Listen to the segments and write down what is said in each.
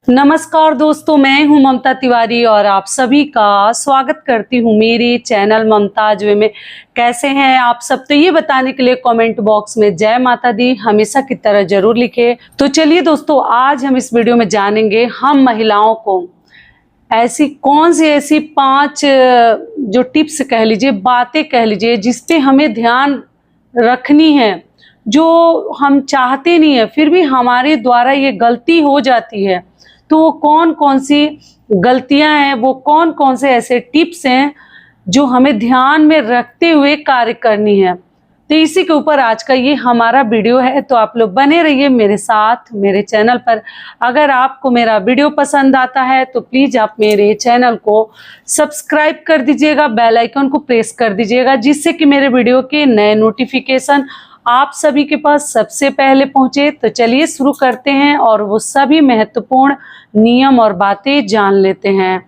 नमस्कार दोस्तों, मैं हूं ममता तिवारी और आप सभी का स्वागत करती हूं मेरे चैनल ममताज वे में। कैसे हैं आप सब? तो ये बताने के लिए कमेंट बॉक्स में जय माता दी हमेशा की तरह जरूर लिखे। तो चलिए दोस्तों, आज हम इस वीडियो में जानेंगे हम महिलाओं को ऐसी कौन सी ऐसी 5 जो टिप्स कह लीजिए, बातें कह लीजिए, जिसपे हमें ध्यान रखनी है, जो हम चाहते नहीं है फिर भी हमारे द्वारा ये गलती हो जाती है। तो वो कौन कौन सी गलतियां हैं, वो कौन कौन से ऐसे टिप्स हैं जो हमें ध्यान में रखते हुए कार्य करनी है। तो इसी के ऊपर आज का ये हमारा वीडियो है। तो आप लोग बने रहिए मेरे साथ मेरे चैनल पर। अगर आपको मेरा वीडियो पसंद आता है तो प्लीज आप मेरे चैनल को सब्सक्राइब कर दीजिएगा, बेल आइकन को प्रेस कर दीजिएगा, जिससे कि मेरे वीडियो के नए नोटिफिकेशन आप सभी के पास सबसे पहले पहुंचे। तो चलिए शुरू करते हैं और वो सभी महत्वपूर्ण नियम और बातें जान लेते हैं।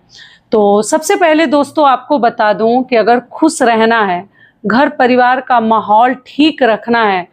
तो सबसे पहले दोस्तों आपको बता दूं कि अगर खुश रहना है, घर परिवार का माहौल ठीक रखना है,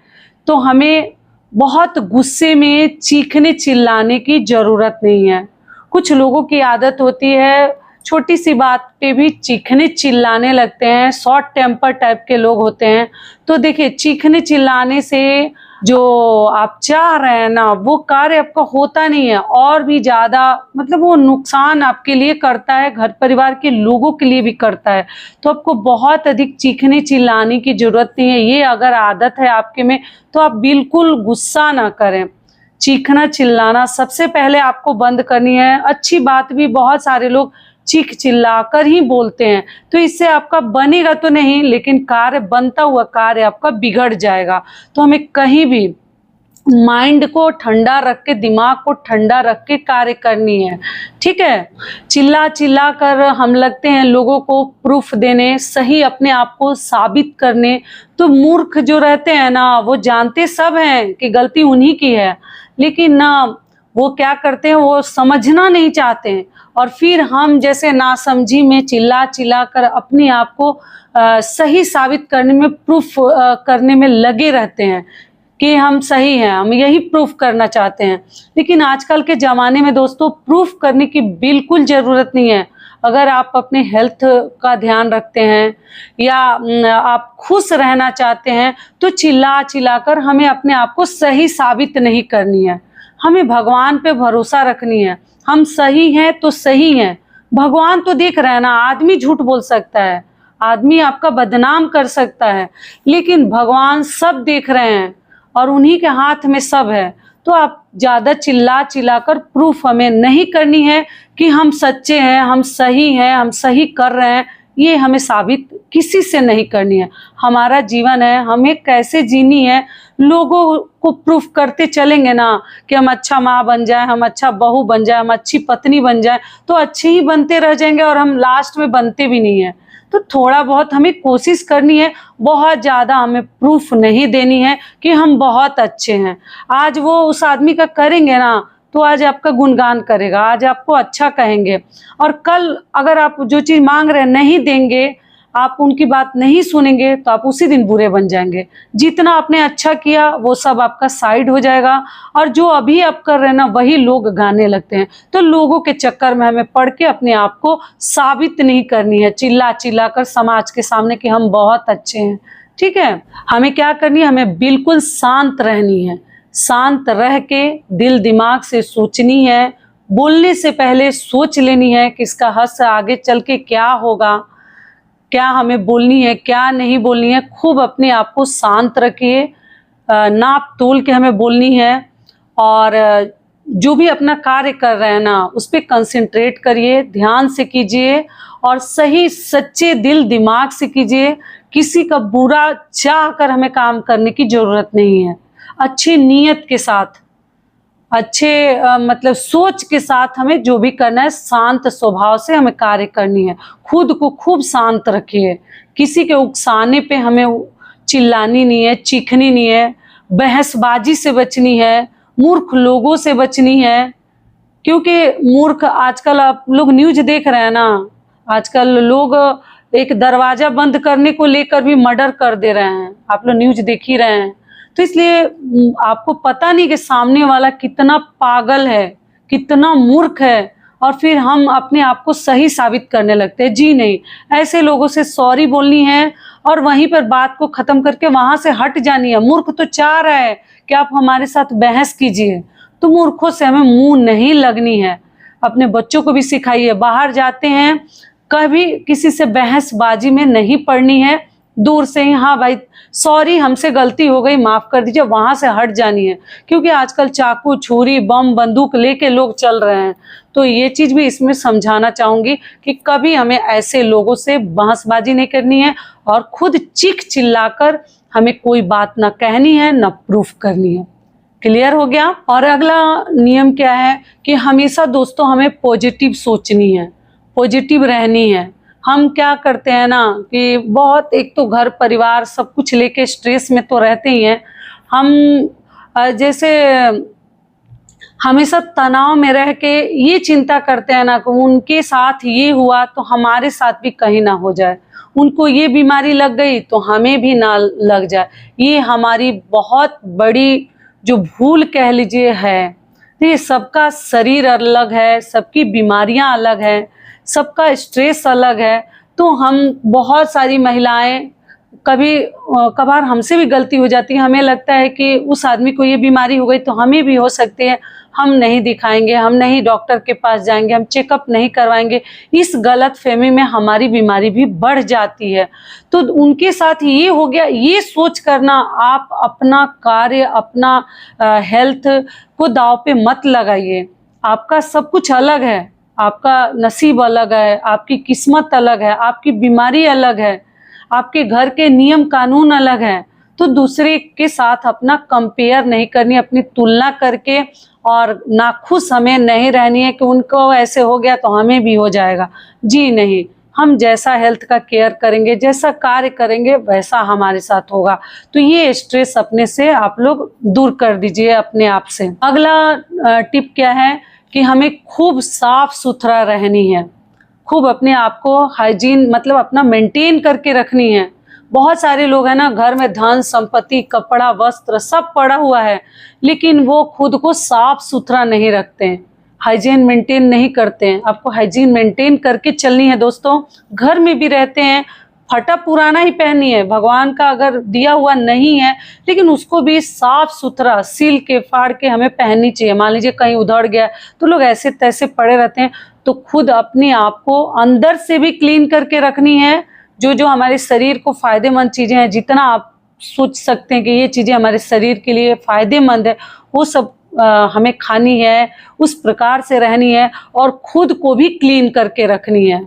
तो हमें बहुत गुस्से में चीखने चिल्लाने की जरूरत नहीं है। कुछ लोगों की आदत होती है छोटी सी बात पे भी चीखने चिल्लाने लगते हैं, शॉर्ट टेम्पर टाइप के लोग होते हैं। तो देखिए, चीखने चिल्लाने से जो आप चाह रहे हैं ना, वो कार्य आपका होता नहीं है और भी ज्यादा मतलब वो नुकसान आपके लिए करता है, घर परिवार के लोगों के लिए भी करता है। तो आपको बहुत अधिक चीखने चिल्लाने की जरूरत नहीं है। ये अगर आदत है आपके में तो आप बिल्कुल गुस्सा ना करें। चीखना चिल्लाना सबसे पहले आपको बंद करनी है। अच्छी बात भी बहुत सारे लोग चीख चिल्ला कर ही बोलते हैं, तो इससे आपका बनेगा तो नहीं, लेकिन कार्य बनता हुआ कार्य आपका बिगड़ जाएगा। तो हमें कहीं भी माइंड को ठंडा रख के, दिमाग को ठंडा रख के कार्य करनी है, ठीक है। चिल्ला चिल्ला कर हम लगते हैं लोगों को प्रूफ देने, सही अपने आप को साबित करने। तो मूर्ख जो रहते हैं ना, वो जानते सब हैं कि गलती उन्हीं की है, लेकिन ना वो क्या करते हैं, वो समझना नहीं चाहते हैं और फिर हम जैसे नासमझी में चिल्ला चिल्ला कर अपने आप को सही साबित करने में, प्रूफ करने में लगे रहते हैं कि हम सही हैं, हम यही प्रूफ करना चाहते हैं। लेकिन आजकल के ज़माने में दोस्तों प्रूफ करने की बिल्कुल ज़रूरत नहीं है। अगर आप अपने हेल्थ का ध्यान रखते हैं या आप खुश रहना चाहते हैं, तो चिल्ला चिल्ला कर हमें अपने आप को सही साबित नहीं करनी है। हमें भगवान पे भरोसा रखनी है। हम सही हैं तो सही हैं, भगवान तो देख रहे हैं ना। आदमी झूठ बोल सकता है, आदमी आपका बदनाम कर सकता है, लेकिन भगवान सब देख रहे हैं और उन्हीं के हाथ में सब है। तो आप ज्यादा चिल्ला चिल्ला कर प्रूफ हमें नहीं करनी है कि हम सच्चे हैं, हम सही हैं, हम सही कर रहे हैं। ये हमें साबित किसी से नहीं करनी है। हमारा जीवन है, हमें कैसे जीनी है। लोगों को प्रूफ करते चलेंगे ना कि हम अच्छा माँ बन जाए, हम अच्छा बहू बन जाए, हम अच्छी पत्नी बन जाए, तो अच्छे ही बनते रह जाएंगे और हम लास्ट में बनते भी नहीं है। तो थोड़ा बहुत हमें कोशिश करनी है, बहुत ज़्यादा हमें प्रूफ नहीं देनी है कि हम बहुत अच्छे हैं। आज वो उस आदमी का करेंगे ना, तो आज आपका गुणगान करेगा, आज आपको अच्छा कहेंगे, और कल अगर आप जो चीज़ मांग रहे हैं नहीं देंगे, आप उनकी बात नहीं सुनेंगे, तो आप उसी दिन बुरे बन जाएंगे। जितना आपने अच्छा किया वो सब आपका साइड हो जाएगा और जो अभी आप कर रहे हैं ना, वही लोग गाने लगते हैं। तो लोगों के चक्कर में हमें पड़ के अपने आप को साबित नहीं करनी है चिल्ला चिल्ला कर समाज के सामने कि हम बहुत अच्छे हैं, ठीक है। हमें क्या करनी है, हमें बिल्कुल शांत रहनी है। शांत रह के दिल दिमाग से सोचनी है, बोलने से पहले सोच लेनी है कि इसका हद आगे चल के क्या होगा, क्या हमें बोलनी है क्या नहीं बोलनी है। खूब अपने आप को शांत रखिए, नाप तोल के हमें बोलनी है, और जो भी अपना कार्य कर रहे हैं ना, उस पर कंसंट्रेट करिए, ध्यान से कीजिए और सही सच्चे दिल दिमाग से कीजिए। किसी का बुरा चाह कर हमें काम करने की जरूरत नहीं है। अच्छी नीयत के साथ, अच्छे मतलब सोच के साथ हमें जो भी करना है, शांत स्वभाव से हमें कार्य करनी है। खुद को खूब शांत रखिए, किसी के उकसाने पे हमें चिल्लानी नहीं है, चीखनी नहीं है, बहसबाजी से बचनी है, मूर्ख लोगों से बचनी है। क्योंकि मूर्ख, आजकल आप लोग न्यूज देख रहे हैं ना, आजकल लोग एक दरवाजा बंद करने को लेकर भी मर्डर कर दे रहे हैं, आप लोग न्यूज देख ही रहे हैं। तो इसलिए आपको पता नहीं कि सामने वाला कितना पागल है, कितना मूर्ख है, और फिर हम अपने आप को सही साबित करने लगते हैं। जी नहीं, ऐसे लोगों से सॉरी बोलनी है और वहीं पर बात को खत्म करके वहां से हट जानी है। मूर्ख तो चाह रहा है कि आप हमारे साथ बहस कीजिए, तो मूर्खों से हमें मुंह नहीं लगनी है। अपने बच्चों को भी सिखाइए, बाहर जाते हैं कभी किसी से बहसबाजी में नहीं पड़नी है, दूर से ही हाँ भाई सॉरी हमसे गलती हो गई माफ कर दीजिए, वहां से हट जानी है। क्योंकि आजकल चाकू छुरी बम बंदूक लेके लोग चल रहे हैं, तो ये चीज भी इसमें समझाना चाहूंगी कि कभी हमें ऐसे लोगों से बहसबाजी नहीं करनी है और खुद चीख चिल्लाकर हमें कोई बात ना कहनी है ना प्रूफ करनी है। क्लियर हो गया। और अगला नियम क्या है कि हमेशा दोस्तों हमें पॉजिटिव सोचनी है, पॉजिटिव रहनी है। हम क्या करते हैं ना कि बहुत, एक तो घर परिवार सब कुछ लेके स्ट्रेस में तो रहते ही हैं हम, जैसे हमेशा तनाव में रह के ये चिंता करते हैं ना कि उनके साथ ये हुआ तो हमारे साथ भी कहीं ना हो जाए, उनको ये बीमारी लग गई तो हमें भी ना लग जाए। ये हमारी बहुत बड़ी जो भूल कह लीजिए है। ये सबका शरीर अलग है, सबकी बीमारियां अलग है, सबका स्ट्रेस अलग है। तो हम बहुत सारी महिलाएं कभी कभार हमसे भी गलती हो जाती है, हमें लगता है कि उस आदमी को ये बीमारी हो गई तो हमें भी हो सकती है, हम नहीं दिखाएंगे, हम नहीं डॉक्टर के पास जाएंगे, हम चेकअप नहीं करवाएंगे। इस गलत फहमी में हमारी बीमारी भी बढ़ जाती है। तो उनके साथ ये हो गया, ये सोच करना आप अपना कार्य, अपना हेल्थ को दांव पे मत लगाइए। आपका सब कुछ अलग है, आपका नसीब अलग है, आपकी किस्मत अलग है, आपकी बीमारी अलग है, आपके घर के नियम कानून अलग हैं। तो दूसरे के साथ अपना कंपेयर नहीं करनी, अपनी तुलना करके और नाखुश हमें नहीं रहनी है कि उनको ऐसे हो गया तो हमें भी हो जाएगा। जी नहीं, हम जैसा हेल्थ का केयर करेंगे, जैसा कार्य करेंगे वैसा हमारे साथ होगा। तो ये स्ट्रेस अपने से आप लोग दूर कर दीजिए अपने आप से। अगला टिप क्या है कि हमें खूब साफ सुथरा रहनी है, खूब अपने आप को हाइजीन मतलब अपना मेंटेन करके रखनी है। बहुत सारे लोग हैं ना, घर में धन संपत्ति कपड़ा वस्त्र सब पड़ा हुआ है, लेकिन वो खुद को साफ सुथरा नहीं रखते हैं, हाइजीन मेंटेन नहीं करते हैं। आपको हाइजीन मेंटेन करके चलनी है दोस्तों। घर में भी रहते हैं, फटा पुराना ही पहनी है, भगवान का अगर दिया हुआ नहीं है, लेकिन उसको भी साफ सुथरा सील के फाड़ के हमें पहननी चाहिए। मान लीजिए कहीं उधड़ गया तो लोग ऐसे तैसे पड़े रहते हैं, तो खुद अपने आप को अंदर से भी क्लीन करके रखनी है। जो जो हमारे शरीर को फायदेमंद चीजें हैं, जितना आप सोच सकते हैं कि ये चीजें हमारे शरीर के लिए फायदेमंद है, वो सब हमें खानी है, उस प्रकार से रहनी है और खुद को भी क्लीन करके रखनी है।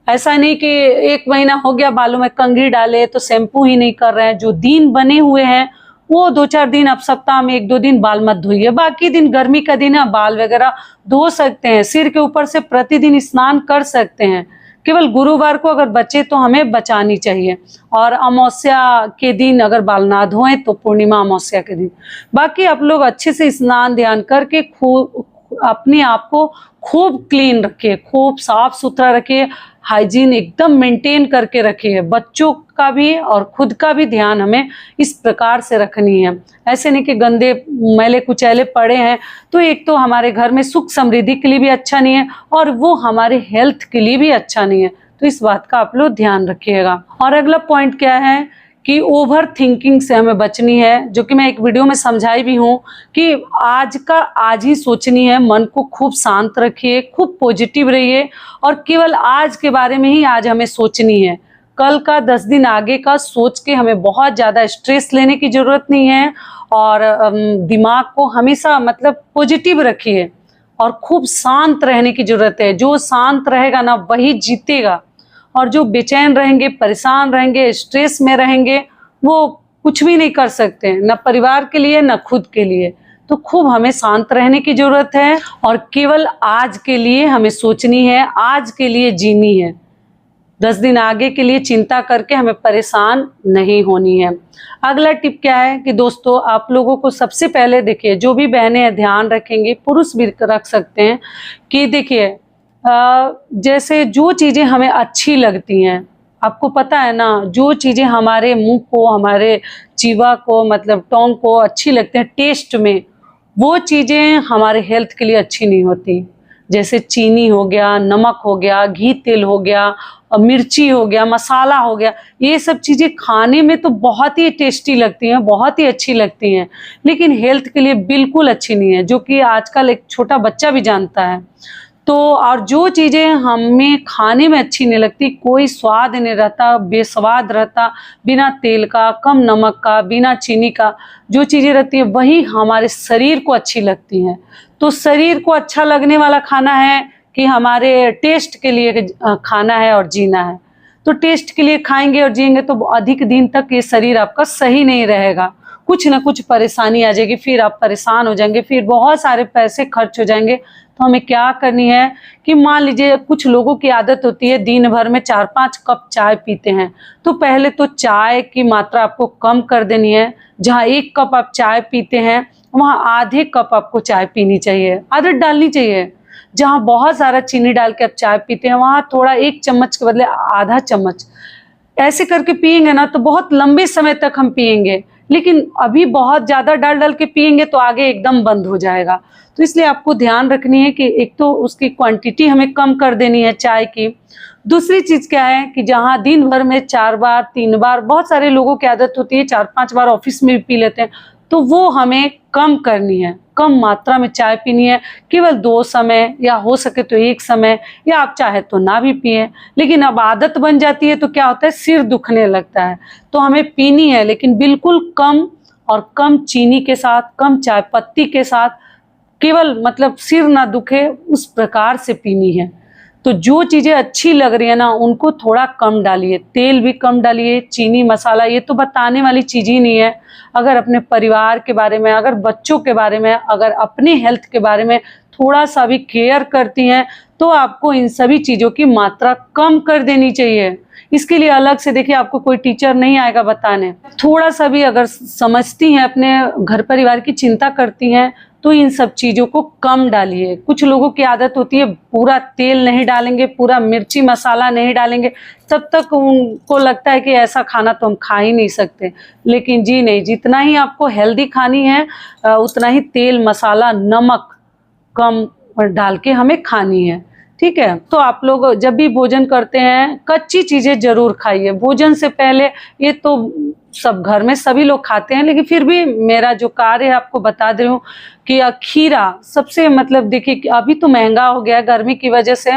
ऐसा नहीं कि 1 महीना हो गया बालों में कंघी डाले तो शैम्पू ही नहीं कर रहे हैं। जो दिन बने हुए हैं वो 2-4 दिन, अब सप्ताह में 1-2 दिन बाल मत धोइए, बाकी दिन गर्मी का दिन है बाल वगैरह धो सकते हैं। सिर के ऊपर से प्रतिदिन स्नान कर सकते हैं, केवल गुरुवार को अगर बचे तो हमें बचानी चाहिए। और अमावस्या के दिन अगर बाल ना धोएं तो पूर्णिमा अमावस्या के दिन। बाकी आप लोग अच्छे से स्नान ध्यान करके खूब अपने आप को खूब क्लीन रखिए, खूब साफ सुथरा रखिए, हाइजीन एकदम मेंटेन करके रखिए। बच्चों का भी और खुद का भी ध्यान हमें इस प्रकार से रखनी है। ऐसे नहीं कि गंदे मैले कुचैले पड़े हैं, तो एक तो हमारे घर में सुख समृद्धि के लिए भी अच्छा नहीं है और वो हमारे हेल्थ के लिए भी अच्छा नहीं है। तो इस बात का आप लोग ध्यान रखिएगा। और अगला पॉइंट क्या है कि ओवर थिंकिंग से हमें बचनी है, जो कि मैं एक वीडियो में समझाई भी हूँ कि आज का आज ही सोचनी है। मन को खूब शांत रखिए, खूब पॉजिटिव रहिए और केवल आज के बारे में ही आज हमें सोचनी है। कल का 10 दिन आगे का सोच के हमें बहुत ज़्यादा स्ट्रेस लेने की ज़रूरत नहीं है। और दिमाग को हमेशा मतलब पॉजिटिव रखिए और खूब शांत रहने की ज़रूरत है। जो शांत रहेगा ना वही जीतेगा, और जो बेचैन रहेंगे, परेशान रहेंगे, स्ट्रेस में रहेंगे, वो कुछ भी नहीं कर सकते, ना परिवार के लिए ना खुद के लिए। तो खूब हमें शांत रहने की जरूरत है और केवल आज के लिए हमें सोचनी है, आज के लिए जीनी है। 10 दिन आगे के लिए चिंता करके हमें परेशान नहीं होनी है। अगला टिप क्या है कि दोस्तों आप लोगों को सबसे पहले देखिए, जो भी बहनें ध्यान रखेंगे, पुरुष भी रख सकते हैं कि देखिए जैसे जो चीज़ें हमें अच्छी लगती हैं, आपको पता है ना, जो चीज़ें हमारे मुंह को, हमारे जीवा को मतलब टोंग को अच्छी लगते हैं टेस्ट में, वो चीज़ें हमारे हेल्थ के लिए अच्छी नहीं होती। जैसे चीनी हो गया, नमक हो गया, घी तेल हो गया, मिर्ची हो गया, मसाला हो गया, ये सब चीज़ें खाने में तो बहुत ही टेस्टी लगती हैं, बहुत ही अच्छी लगती हैं, लेकिन हेल्थ के लिए बिल्कुल अच्छी नहीं है, जो कि आजकल एक छोटा बच्चा भी जानता है। तो और जो चीज़ें हमें खाने में अच्छी नहीं लगती, कोई स्वाद नहीं रहता, बेस्वाद रहता, बिना तेल का, कम नमक का, बिना चीनी का, जो चीज़ें रहती हैं वही हमारे शरीर को अच्छी लगती हैं। तो शरीर को अच्छा लगने वाला खाना है कि हमारे टेस्ट के लिए खाना है और जीना है। तो टेस्ट के लिए खाएंगे और जिएंगे तो अधिक दिन तक ये शरीर आपका सही नहीं रहेगा, कुछ ना कुछ परेशानी आ जाएगी, फिर आप परेशान हो जाएंगे, फिर बहुत सारे पैसे खर्च हो जाएंगे। तो हमें क्या करनी है कि मान लीजिए कुछ लोगों की आदत होती है दिन भर में 4-5 कप चाय पीते हैं, तो पहले तो चाय की मात्रा आपको कम कर देनी है। जहाँ 1 कप आप चाय पीते हैं वहाँ आधे कप आपको चाय पीनी चाहिए, आदत डालनी चाहिए। जहाँ बहुत सारा चीनी डाल के आप चाय पीते हैं वहाँ थोड़ा 1 चम्मच के बदले आधा चम्मच ऐसे करके पिएंगे ना तो बहुत लंबे समय तक हम पिएंगे, लेकिन अभी बहुत ज़्यादा डाल डाल के पिएंगे तो आगे एकदम बंद हो जाएगा। तो इसलिए आपको ध्यान रखनी है कि एक तो उसकी क्वांटिटी हमें कम कर देनी है चाय की। दूसरी चीज़ क्या है कि जहाँ दिन भर में 4 बार 3 बार, बहुत सारे लोगों की आदत होती है 4-5 बार ऑफिस में भी पी लेते हैं, तो वो हमें कम करनी है, कम मात्रा में चाय पीनी है, केवल 2 समय या हो सके तो 1 समय, या आप चाहे तो ना भी पिए। लेकिन अब आदत बन जाती है तो क्या होता है, सिर दुखने लगता है। तो हमें पीनी है लेकिन बिल्कुल कम, और कम चीनी के साथ, कम चाय पत्ती के साथ, केवल मतलब सिर ना दुखे उस प्रकार से पीनी है। तो जो चीज़ें अच्छी लग रही है ना उनको थोड़ा कम डालिए, तेल भी कम डालिए, चीनी मसाला ये तो बताने वाली चीज़ ही नहीं है। अगर अपने परिवार के बारे में, अगर बच्चों के बारे में, अगर अपने हेल्थ के बारे में थोड़ा सा भी केयर करती हैं तो आपको इन सभी चीज़ों की मात्रा कम कर देनी चाहिए। इसके लिए अलग से देखिए आपको कोई टीचर नहीं आएगा बताने। थोड़ा सा भी अगर समझती हैं, अपने घर परिवार की चिंता करती हैं, तो इन सब चीज़ों को कम डालिए। कुछ लोगों की आदत होती है पूरा तेल नहीं डालेंगे, पूरा मिर्ची मसाला नहीं डालेंगे, तब तक उनको लगता है कि ऐसा खाना तो हम खा ही नहीं सकते। लेकिन जी नहीं, जितना ही आपको हेल्दी खानी है उतना ही तेल मसाला नमक कम डाल के हमें खानी है, ठीक है। तो आप लोग जब भी भोजन करते हैं कच्ची चीज़ें जरूर खाइए भोजन से पहले। ये तो सब घर में सभी लोग खाते हैं, लेकिन फिर भी मेरा जो कार्य है आपको बता दे रही हूँ कि खीरा सबसे, मतलब देखिए अभी तो महंगा हो गया गर्मी की वजह से,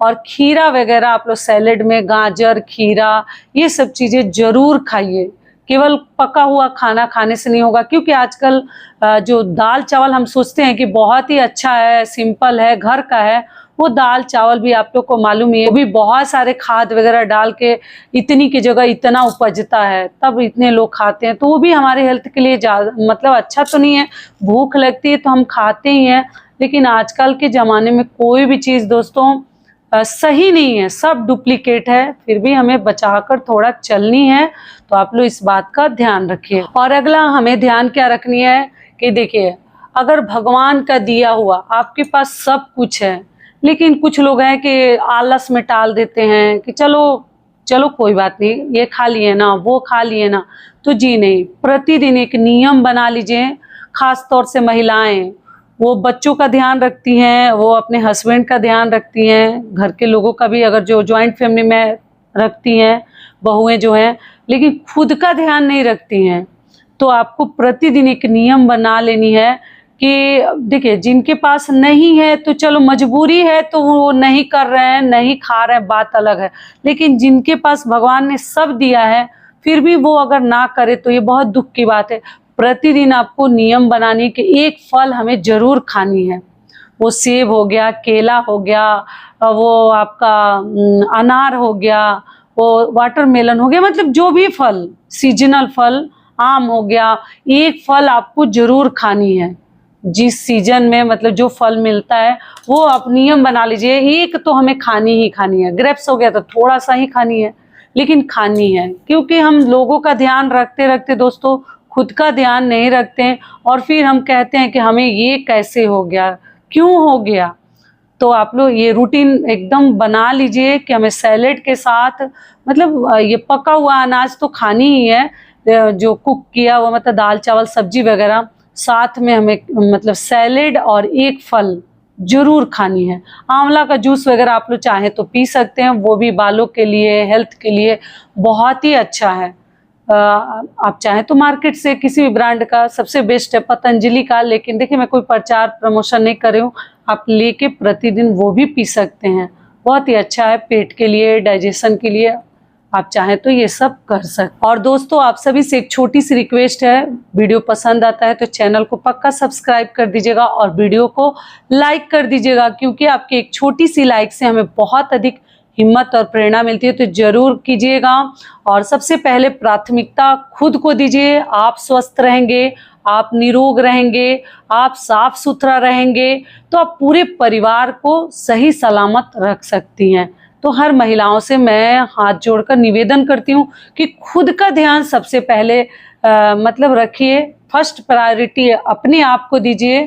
और खीरा वगैरह आप लोग सैलेड में, गाजर खीरा ये सब चीज़ें जरूर खाइए। केवल पका हुआ खाना खाने से नहीं होगा, क्योंकि आजकल जो दाल चावल हम सोचते हैं कि बहुत ही अच्छा है, सिंपल है, घर का है, वो दाल चावल भी आप लोग को मालूम ही है, वो भी बहुत सारे खाद वगैरह डाल के इतनी की जगह इतना उपजता है, तब इतने लोग खाते हैं। तो वो भी हमारे हेल्थ के लिए मतलब अच्छा तो नहीं है। भूख लगती है तो हम खाते ही हैं, लेकिन आजकल के ज़माने में कोई भी चीज़ दोस्तों सही नहीं है, सब डुप्लीकेट है। फिर भी हमें बचाकर थोड़ा चलनी है, तो आप लोग इस बात का ध्यान रखिए। और अगला हमें ध्यान क्या रखनी है कि देखिए, अगर भगवान का दिया हुआ आपके पास सब कुछ है, लेकिन कुछ लोग हैं कि आलस में टाल देते हैं कि चलो चलो कोई बात नहीं, ये खा लिए ना, वो खा लिए ना। तो जी नहीं, प्रतिदिन एक नियम बना लीजिए। खास तौर से महिलाएं, वो बच्चों का ध्यान रखती हैं, वो अपने हस्बैंड का ध्यान रखती हैं, घर के लोगों का भी, अगर जो जॉइंट फैमिली में रखती हैं बहुएं जो हैं, लेकिन खुद का ध्यान नहीं रखती हैं। तो आपको प्रतिदिन एक नियम बना लेनी है कि देखिए, जिनके पास नहीं है तो चलो मजबूरी है तो वो नहीं कर रहे हैं, नहीं खा रहे हैं, बात अलग है। लेकिन जिनके पास भगवान ने सब दिया है फिर भी वो अगर ना करे तो ये बहुत दुख की बात है। प्रतिदिन आपको नियम बनाने के एक फल हमें जरूर खानी है। वो सेब हो गया, केला हो गया, वो आपका अनार हो गया, वो वाटरमेलन हो गया, मतलब जो भी फल, सीजनल फल, आम हो गया, एक फल आपको जरूर खानी है। जिस सीजन में मतलब जो फल मिलता है वो आप नियम बना लीजिए, एक तो हमें खानी ही खानी है। ग्रेप्स हो गया तो थोड़ा सा ही खानी है, लेकिन खानी है। क्योंकि हम लोगों का ध्यान रखते रखते दोस्तों खुद का ध्यान नहीं रखते हैं, और फिर हम कहते हैं कि हमें ये कैसे हो गया, क्यों हो गया। तो आप लोग ये रूटीन एकदम बना लीजिए कि हमें सैलेड के साथ, मतलब ये पका हुआ अनाज तो खानी ही है, जो कुक किया हुआ, मतलब दाल चावल सब्जी वगैरह साथ में हमें मतलब सैलेड और एक फल जरूर खानी है। आंवला का जूस वगैरह आप लोग चाहें तो पी सकते हैं, वो भी बालों के लिए, हेल्थ के लिए बहुत ही अच्छा है। आप चाहें तो मार्केट से किसी भी ब्रांड का सबसे बेस्ट है पतंजलि का, लेकिन देखिए मैं कोई प्रचार प्रमोशन नहीं कर रही हूँ, आप लेके प्रतिदिन वो भी पी सकते हैं। बहुत ही अच्छा है पेट के लिए, डाइजेशन के लिए, आप चाहें तो ये सब कर सकते। और दोस्तों आप सभी से एक छोटी सी रिक्वेस्ट है, वीडियो पसंद आता है तो चैनल को पक्का सब्सक्राइब कर दीजिएगा और वीडियो को लाइक कर दीजिएगा, क्योंकि आपकी एक छोटी सी लाइक से हमें बहुत अधिक हिम्मत और प्रेरणा मिलती है, तो जरूर कीजिएगा। और सबसे पहले प्राथमिकता खुद को दीजिए। आप स्वस्थ रहेंगे, आप निरोग रहेंगे, आप साफ सुथरा रहेंगे तो आप पूरे परिवार को सही सलामत रख सकती हैं। तो हर महिलाओं से मैं हाथ जोड़कर निवेदन करती हूँ कि खुद का ध्यान सबसे पहले मतलब रखिए, फर्स्ट प्रायोरिटी अपने आप को दीजिए,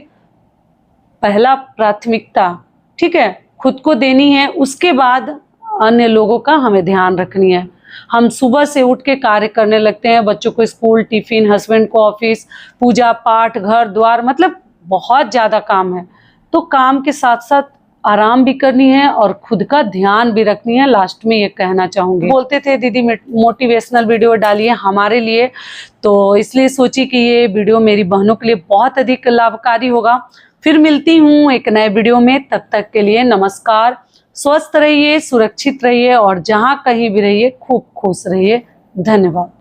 पहला प्राथमिकता, ठीक है, खुद को देनी है, उसके बाद अन्य लोगों का हमें ध्यान रखनी है। हम सुबह से उठ के कार्य करने लगते हैं, बच्चों को स्कूल, टिफिन, हस्बैंड को ऑफिस, पूजा पाठ, घर द्वार, मतलब बहुत ज़्यादा काम है। तो काम के साथ साथ आराम भी करनी है और खुद का ध्यान भी रखनी है। लास्ट में ये कहना चाहूँगी, बोलते थे दीदी मोटिवेशनल वीडियो डालिए हमारे लिए, तो इसलिए सोची कि ये वीडियो मेरी बहनों के लिए बहुत अधिक लाभकारी होगा। फिर मिलती हूँ एक नए वीडियो में, तब तक के लिए नमस्कार। स्वस्थ रहिए, सुरक्षित रहिए और जहाँ कहीं भी रहिए खूब खुश रहिए। धन्यवाद।